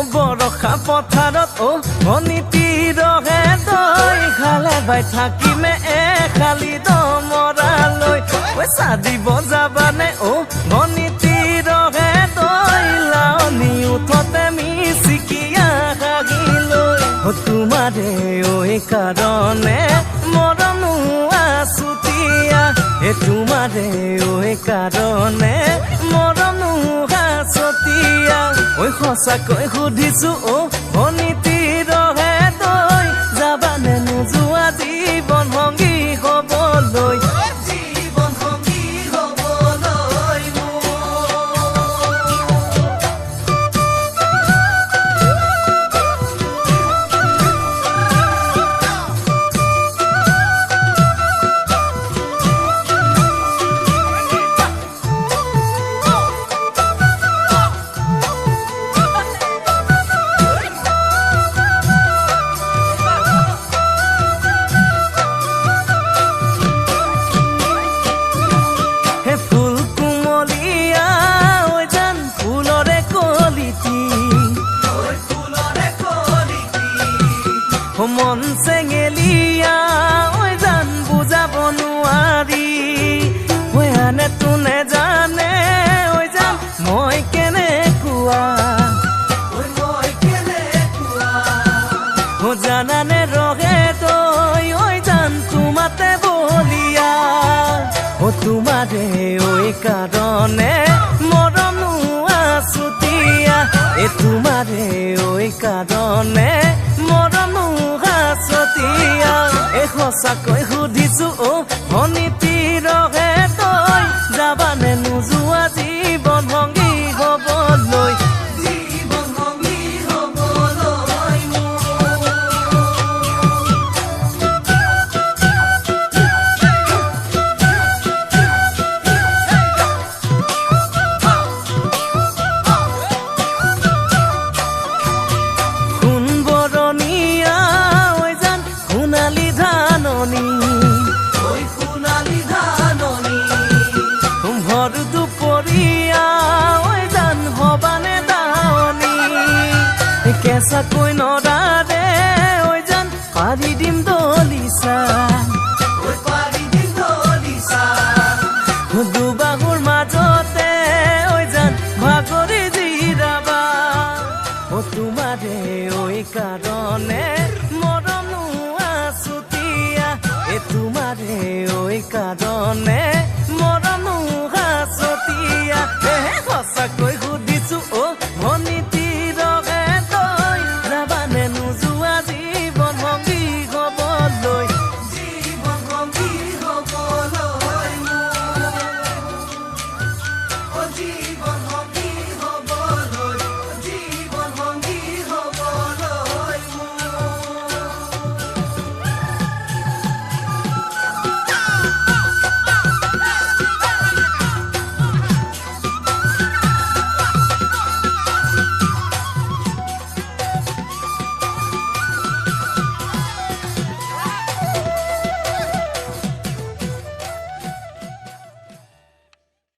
বৰষা পথাৰত অনিতি ৰহে তই খালে বাই থাকিমে খালি দমৰালৈ পইচা দিব যাবানে অনিতি ৰহে তই লাৱনি উঠতে মিচিকিয়া হাগিলৈ তোমাৰে কাৰণে মৰমো আছুতীয়া তোমাৰে কাৰণে মৰমো আছতীয়া সঁচাকৈ সুধিছো অনিতি ৰহে তই যাবানে নোযোৱা জীৱন সংগী হ'বলৈ জীৱন সংগী হ'বলৈ মন চেঙেলিয়া জান বুজাব নোৱাৰি আনে তোনে জানে জান মই কেনেকুৱা জানানে ৰহে তই জান তোমাতে বলিয়া তোমাৰে কাৰণে মৰমো আছুতীয়া তোমাৰে কাৰণে মৰমো আছতীয়া সঁচাকৈ সুধিছো অনিতি ৰহে তই যাবানে নোযোৱা জীৱন সংগী হ'বলৈ জীৱন সংগী হ'বলৈ দুপৰীয়া জান হবানে দাৱনী কেঁচাকৈ